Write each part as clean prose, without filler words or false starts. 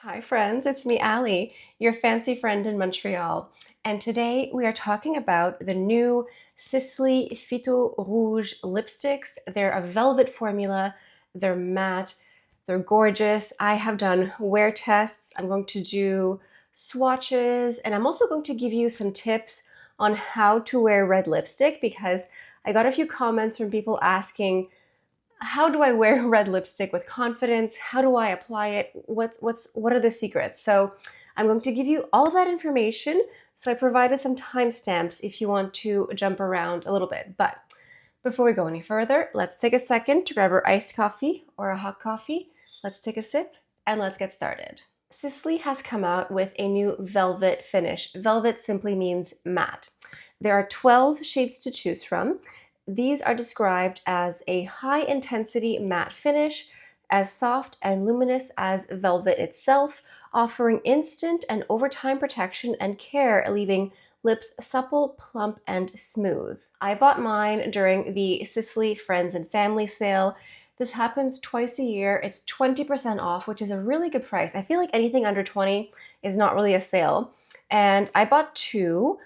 Hi friends, it's me, Ali, your fancy friend in Montreal. And today we are talking about the new Sisley Phyto Rouge lipsticks. They're a velvet formula, they're matte, they're gorgeous. I have done wear tests, I'm going to do swatches, and I'm also going to give you some tips on how to wear red lipstick because I got a few comments from people asking, how do I wear red lipstick with confidence? How do I apply it? What are the secrets? So I'm going to give you all of that information. So I provided some timestamps if you want to jump around a little bit. But before we go any further, let's take a second to grab our iced coffee or a hot coffee. Let's take a sip and let's get started. Sisley has come out with a new velvet finish. Velvet simply means matte. There are 12 shades to choose from. These are described as a high-intensity matte finish, as soft and luminous as velvet itself, offering instant and overtime protection and care, leaving lips supple, plump, and smooth. I bought mine during the Sisley Friends and Family sale. This happens twice a year. It's 20% off, which is a really good price. I feel like anything under 20 is not really a sale. And I bought two.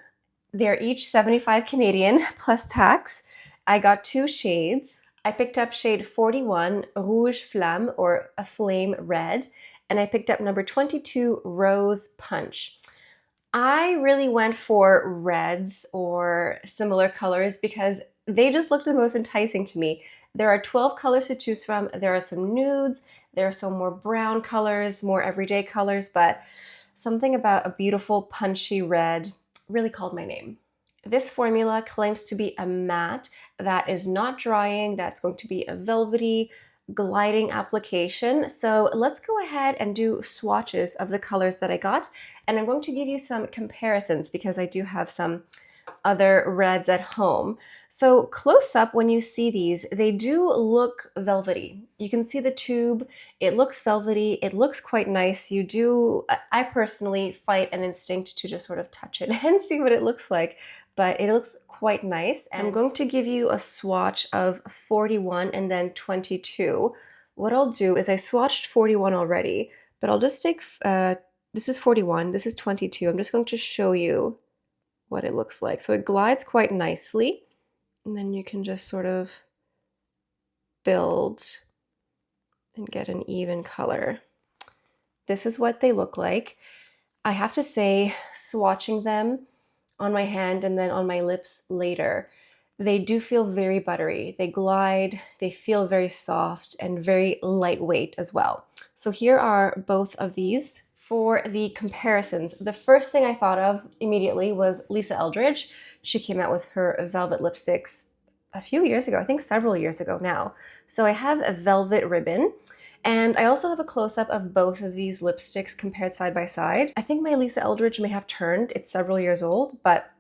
They're each 75 Canadian plus tax. I got two shades. I picked up shade 41, Rouge Flame, or a flame red, and I picked up number 22, Rose Punch. I really went for reds or similar colors because they just looked the most enticing to me. There are 12 colors to choose from. There are some nudes, there are some more brown colors, more everyday colors, but something about a beautiful punchy red really called my name. This formula claims to be a matte that is not drying, that's going to be a velvety, gliding application. So let's go ahead and do swatches of the colors that I got. And I'm going to give you some comparisons because I do have some other reds at home. So close up, when you see these, they do look velvety. You can see the tube, it looks velvety, it looks quite nice. I personally fight an instinct to just sort of touch it and see what it looks like, but it looks quite nice. And I'm going to give you a swatch of 41 and then 22. What I'll do is I swatched 41 already, but I'll just take, this is 41, this is 22. I'm just going to show you what it looks like. So it glides quite nicely, and then you can just sort of build and get an even color. This is what they look like. I have to say, swatching them on my hand and then on my lips later, they do feel very buttery. They glide, they feel very soft and very lightweight as well. So here are both of these. For the comparisons, the first thing I thought of immediately was Lisa Eldridge. She came out with her velvet lipsticks a few years ago, I think several years ago now. So I have a velvet ribbon, and I also have a close-up of both of these lipsticks compared side by side. I think my Lisa Eldridge may have turned, it's several years old, but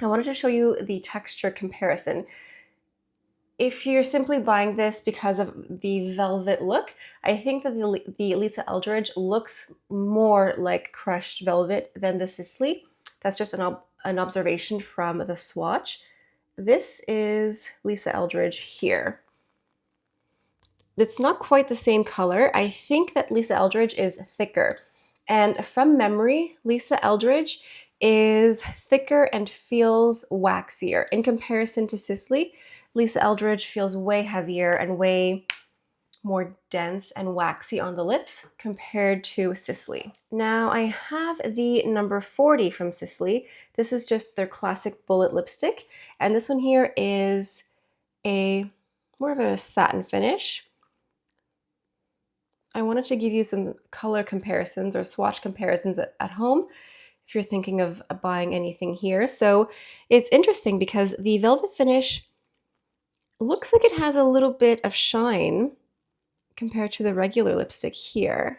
I wanted to show you the texture comparison. If you're simply buying this because of the velvet look, I think that the Lisa Eldridge looks more like crushed velvet than the Sisley. That's just an observation from the swatch. This is Lisa Eldridge here. It's not quite the same color. I think that Lisa Eldridge is thicker. And from memory, Lisa Eldridge is thicker and feels waxier. In comparison to Sisley, Lisa Eldridge feels way heavier and way more dense and waxy on the lips compared to Sisley. Now I have the number 40 from Sisley. This is just their classic bullet lipstick. And this one here is more of a satin finish. I wanted to give you some color comparisons or swatch comparisons at home if you're thinking of buying anything here. So it's interesting because the velvet finish looks like it has a little bit of shine compared to the regular lipstick here.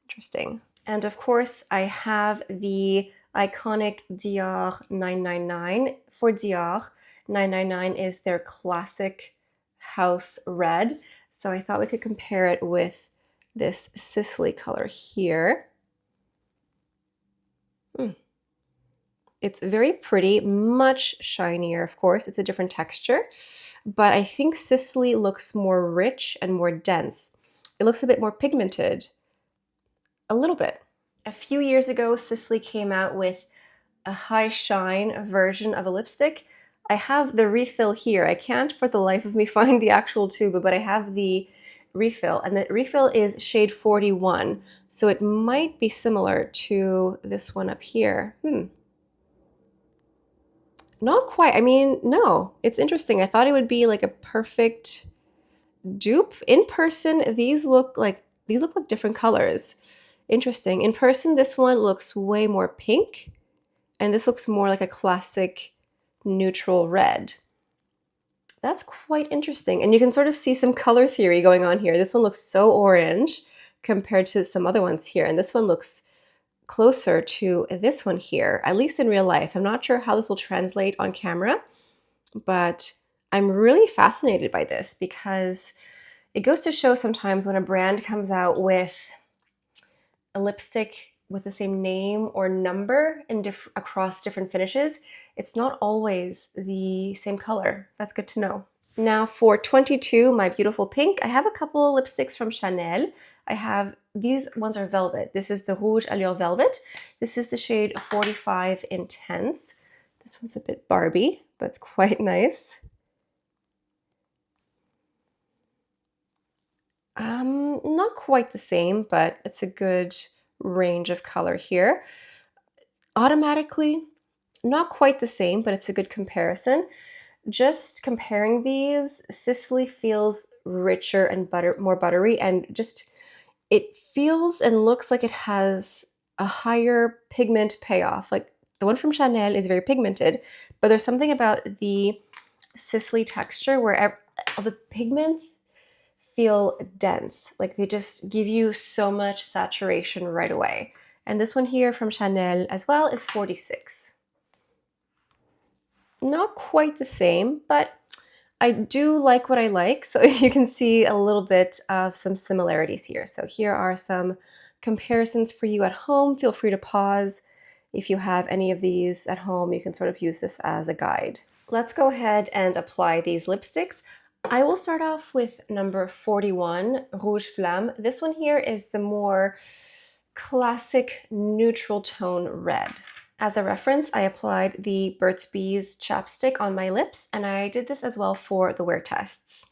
Interesting. And of course, I have the iconic Dior 999. For Dior, 999 is their classic house red. So I thought we could compare it with this Sisley color here. It's very pretty, much shinier, of course. It's a different texture, but I think Sisley looks more rich and more dense. It looks a bit more pigmented, a little bit. A few years ago, Sisley came out with a high shine version of a lipstick. I have the refill here. I can't for the life of me find the actual tube, but I have the refill, and the refill is shade 41. So it might be similar to this one up here. Not quite. I mean, no, it's interesting. I thought it would be like a perfect dupe. In person, these look like different colors. Interesting. In person, this one looks way more pink, and this looks more like a classic neutral red. That's quite interesting. And you can sort of see some color theory going on here. This one looks so orange compared to some other ones here, and this one looks closer to this one here, at least in real life. I'm not sure how this will translate on camera, but I'm really fascinated by this because it goes to show sometimes when a brand comes out with a lipstick with the same name or number in across different finishes, it's not always the same color. That's good to know. Now for 22, my beautiful pink, I have a couple lipsticks from Chanel. These ones are velvet. This is the Rouge Velvet. This is the shade 45 Intense. This one's a bit Barbie, but it's quite nice. Not quite the same, but it's a good range of color here. Automatically, not quite the same, but it's a good comparison. Just comparing these, Sisley feels richer and more buttery, and just it feels and looks like it has a higher pigment payoff. Like the one from Chanel is very pigmented, but there's something about the Sisley texture where the pigments feel dense. Like they just give you so much saturation right away. And this one here from Chanel as well is 46. Not quite the same, but I do like what I like. So you can see a little bit of some similarities here. So here are some comparisons for you at home. Feel free to pause. If you have any of these at home, you can sort of use this as a guide. Let's go ahead and apply these lipsticks. I will start off with number 41, Rouge Flame. This one here is the more classic neutral tone red. As a reference, I applied the Burt's Bees chapstick on my lips, and I did this as well for the wear tests.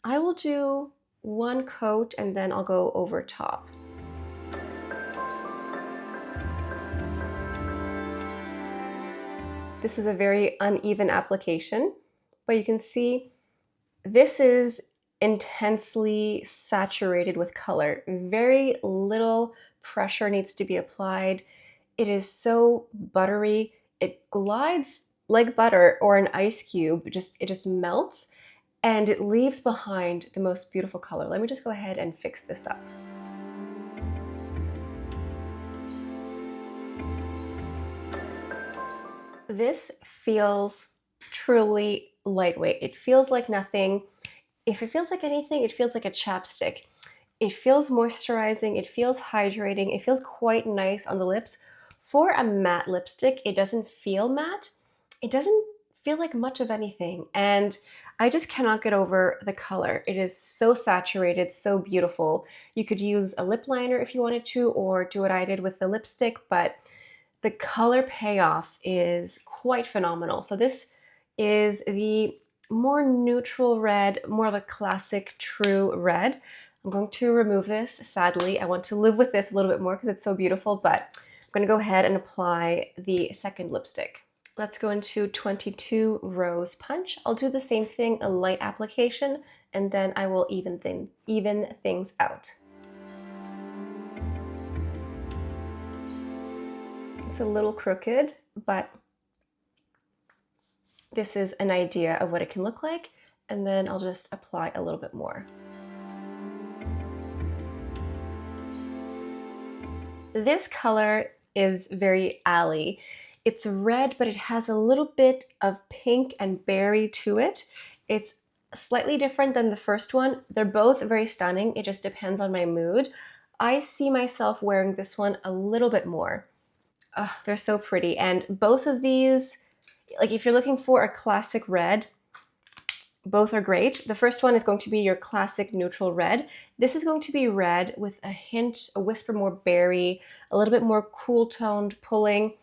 I will do one coat and then I'll go over top. This is a very uneven application, but you can see this is intensely saturated with color. Very little pressure needs to be applied. It is so buttery. It glides like butter or an ice cube. It just melts and it leaves behind the most beautiful color. Let me just go ahead and fix this up. This feels truly lightweight. It feels like nothing. If it feels like anything, it feels like a chapstick. It feels moisturizing, it feels hydrating, it feels quite nice on the lips. For a matte lipstick, it doesn't feel matte. It doesn't feel like much of anything. And I just cannot get over the color. It is so saturated, so beautiful. You could use a lip liner if you wanted to, or do what I did with the lipstick, but the color payoff is quite phenomenal. So this is the more neutral red, more of a classic true red. I'm going to remove this, sadly. I want to live with this a little bit more because it's so beautiful, but I'm going to go ahead and apply the second lipstick. Let's go into 22 Rose Punch. I'll do the same thing, a light application, and then I will even things out. It's a little crooked, but this is an idea of what it can look like, and then I'll just apply a little bit more. This color is very alley. It's red, but it has a little bit of pink and berry to it. It's slightly different than the first one. They're both very stunning. It just depends on my mood. I see myself wearing this one a little bit more. Oh, they're so pretty. And both of these, like if you're looking for a classic red, Both are great. The first one is going to be your classic neutral red. This is going to be red with a hint, a whisper more berry, a little bit more cool toned pulling.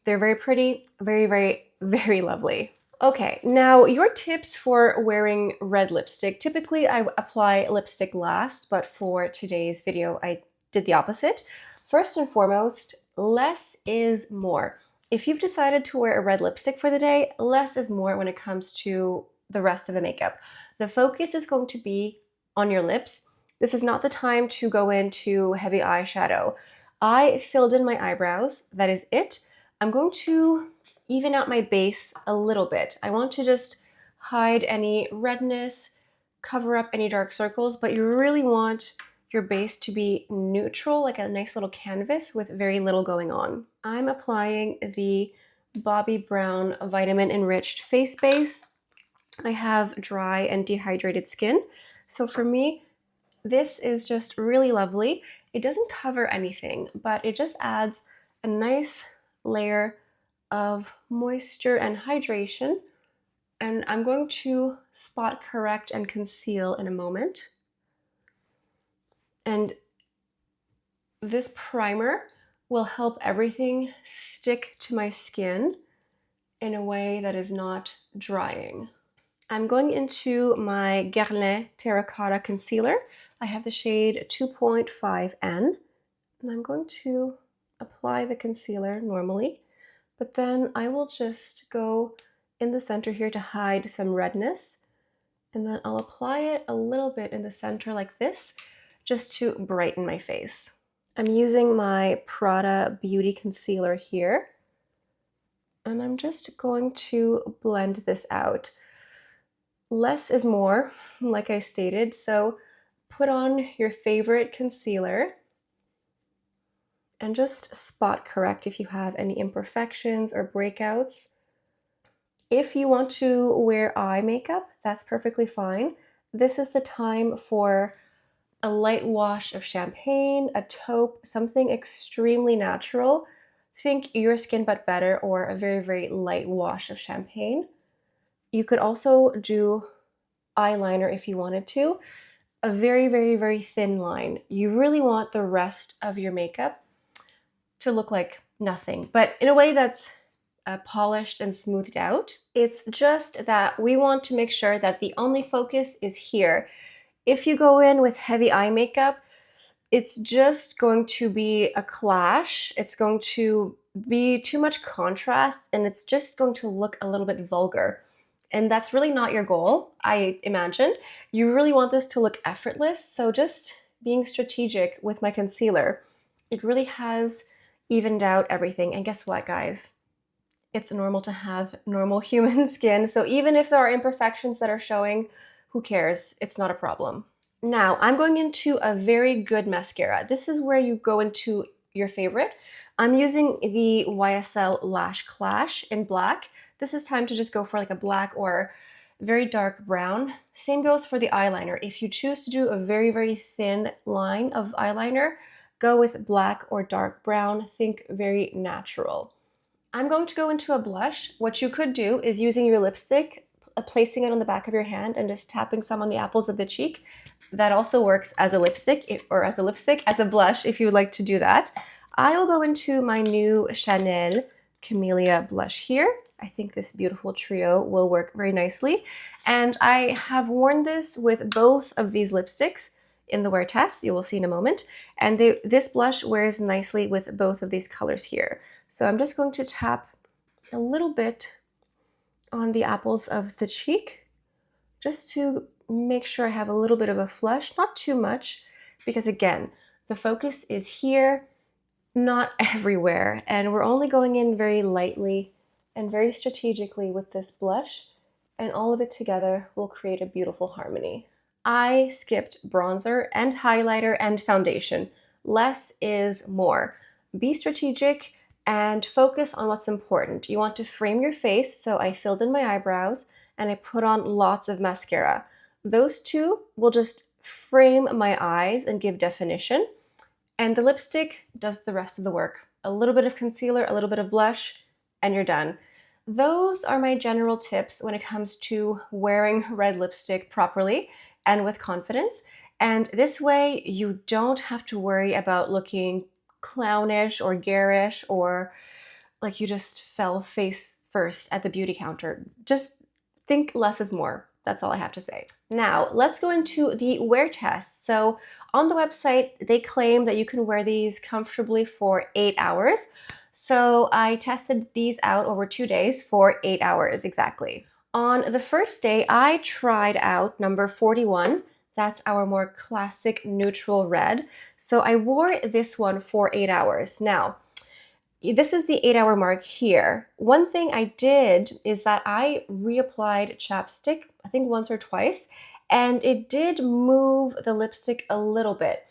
They're very pretty, very, very, very lovely. Okay, now your tips for wearing red lipstick. Typically I apply lipstick last, but for today's video, I did the opposite. First and foremost, less is more. If you've decided to wear a red lipstick for the day, less is more when it comes to the rest of the makeup. The focus is going to be on your lips. This is not the time to go into heavy eyeshadow. I filled in my eyebrows, that is it. I'm going to even out my base a little bit. I want to just hide any redness, cover up any dark circles, but you really want your base to be neutral, like a nice little canvas with very little going on. I'm applying the Bobbi Brown Vitamin Enriched Face Base. I have dry and dehydrated skin, so for me, this is just really lovely. It doesn't cover anything, but it just adds a nice layer of moisture and hydration. And I'm going to spot correct and conceal in a moment. And this primer will help everything stick to my skin in a way that is not drying. I'm going into my Guerlain Terracotta Concealer. I have the shade 2.5N, and I'm going to apply the concealer normally, but then I will just go in the center here to hide some redness, and then I'll apply it a little bit in the center like this, just to brighten my face. I'm using my Prada Beauty Concealer here, and I'm just going to blend this out. Less is more, like I stated, so put on your favorite concealer and just spot correct if you have any imperfections or breakouts. If you want to wear eye makeup, that's perfectly fine. This is the time for a light wash of champagne, a taupe, something extremely natural. Think Your Skin But Better or a very, very light wash of champagne. You could also do eyeliner if you wanted to. A very, very, very thin line. You really want the rest of your makeup to look like nothing, but in a way that's polished and smoothed out. It's just that we want to make sure that the only focus is here. If you go in with heavy eye makeup, it's just going to be a clash. It's going to be too much contrast, and it's just going to look a little bit vulgar. And that's really not your goal, I imagine. You really want this to look effortless, so just being strategic with my concealer, it really has evened out everything. And guess what, guys? It's normal to have normal human skin, so even if there are imperfections that are showing, who cares? It's not a problem. Now, I'm going into a very good mascara. This is where you go into your favorite. I'm using the YSL Lash Clash in black. This is time to just go for like a black or very dark brown. Same goes for the eyeliner. If you choose to do a very, very thin line of eyeliner, go with black or dark brown. Think very natural. I'm going to go into a blush. What you could do is using your lipstick, placing it on the back of your hand and just tapping some on the apples of the cheek. That also works as a lipstick, or as a lipstick, as a blush if you would like to do that. I will go into my new Chanel Camélia blush here. I think this beautiful trio will work very nicely. And I have worn this with both of these lipsticks in the wear test, you will see in a moment. And this blush wears nicely with both of these colors here. So I'm just going to tap a little bit on the apples of the cheek, just to make sure I have a little bit of a flush, not too much, because again, the focus is here, not everywhere. And we're only going in very lightly and very strategically with this blush, and all of it together will create a beautiful harmony. I skipped bronzer and highlighter and foundation. Less is more. Be strategic and focus on what's important. You want to frame your face, so I filled in my eyebrows and I put on lots of mascara. Those two will just frame my eyes and give definition, and the lipstick does the rest of the work. A little bit of concealer, a little bit of blush, and you're done. those are my general tips when it comes to wearing red lipstick properly and with confidence. And this way you don't have to worry about looking clownish or garish or like you just fell face first at the beauty counter. Just think less is more. That's all I have to say. Now, let's go into the wear test. So on the website, they claim that you can wear these comfortably for 8 hours. So I tested these out over 2 days for 8 hours exactly. On the first day, I tried out number 41. That's our more classic neutral red. So I wore this one for 8 hours. Now, this is the 8-hour mark here. One thing I did is that I reapplied chapstick, I think once or twice, and it did move the lipstick a little bit.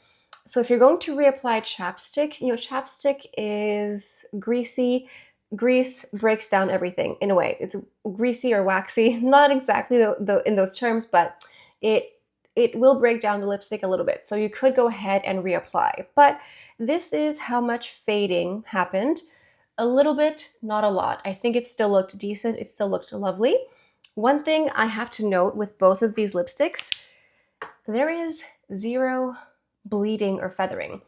So if you're going to reapply chapstick, chapstick is greasy. Grease breaks down everything in a way. It's greasy or waxy, not exactly in those terms, but it will break down the lipstick a little bit. So you could go ahead and reapply. But this is how much fading happened. A little bit, not a lot. I think it still looked decent. It still looked lovely. One thing I have to note with both of these lipsticks, there is zero bleeding or feathering.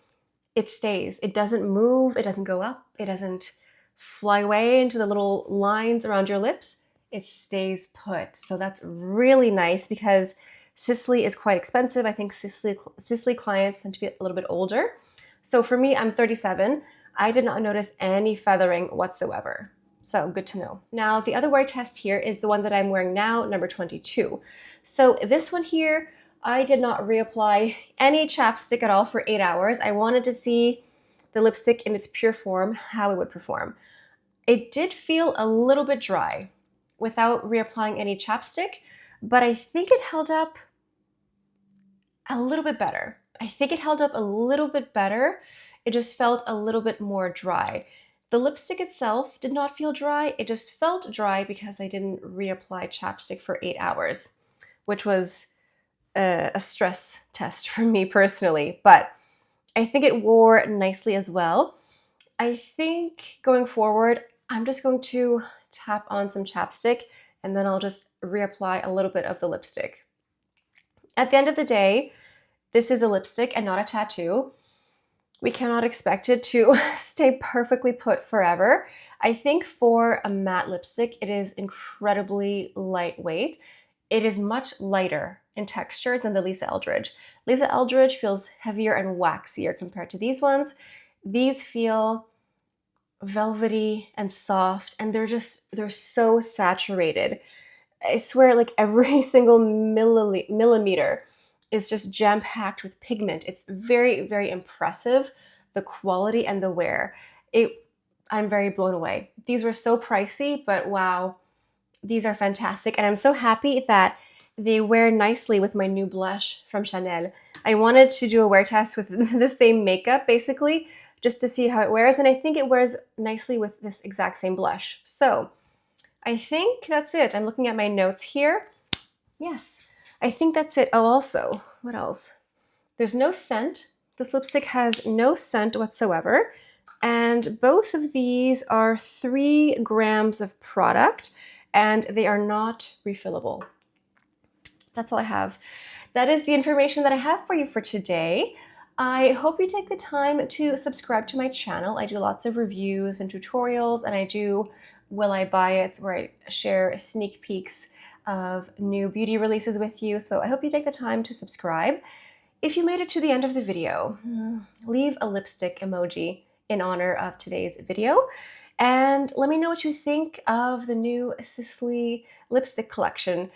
It stays. It doesn't move. It doesn't go up. It doesn't fly away into the little lines around your lips. It stays put. So that's really nice because Sisley is quite expensive. I think Sisley clients tend to be a little bit older. So for me, I'm 37. I did not notice any feathering whatsoever. So good to know. Now, the other wear test here is the one that I'm wearing now, number 22. So this one here, I did not reapply any chapstick at all for 8 hours. I wanted to see the lipstick in its pure form, how it would perform. It did feel a little bit dry without reapplying any chapstick, but I think it held up a little bit better. It just felt a little bit more dry. The lipstick itself did not feel dry. It just felt dry because I didn't reapply chapstick for 8 hours, which was a stress test for me personally. But I think it wore nicely as well. I think going forward, I'm just going to tap on some chapstick and then I'll just reapply a little bit of the lipstick. At the end of the day, this is a lipstick and not a tattoo. We cannot expect it to stay perfectly put forever. I think for a matte lipstick, it is incredibly lightweight. It is much lighter in texture than the Lisa Eldridge. Lisa Eldridge feels heavier and waxier compared to these ones. These feel velvety and soft, and they're so saturated. I swear, like every single millimeter is just jam-packed with pigment. It's very, very impressive, the quality and the wear. I'm very blown away. These were so pricey, but wow, these are fantastic. And I'm so happy that they wear nicely with my new blush from Chanel. I wanted to do a wear test with the same makeup, basically, just to see how it wears. And I think it wears nicely with this exact same blush. So I think that's it. I'm looking at my notes here. Yes, I think that's it. Oh, also, what else? There's no scent. This lipstick has no scent whatsoever. And both of these are 3 grams of product, and they are not refillable. That's all I have. That is the information that I have for you for today. I hope you take the time to subscribe to my channel. I do lots of reviews and tutorials, and I do Will I Buy It, where I share sneak peeks of new beauty releases with you. So I hope you take the time to subscribe. If you made it to the end of the video, leave a lipstick emoji in honor of today's video. And let me know what you think of the new Sisley lipstick collection.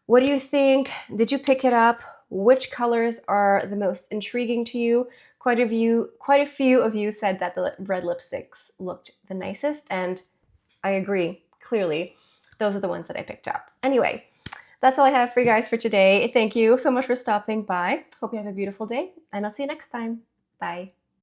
What do you think? Did you pick it up? Which colors are the most intriguing to you? Quite a few of you said that the red lipsticks looked the nicest, and I agree, clearly. Those are the ones that I picked up. Anyway, that's all I have for you guys for today. Thank you so much for stopping by. Hope you have a beautiful day, and I'll see you next time. Bye.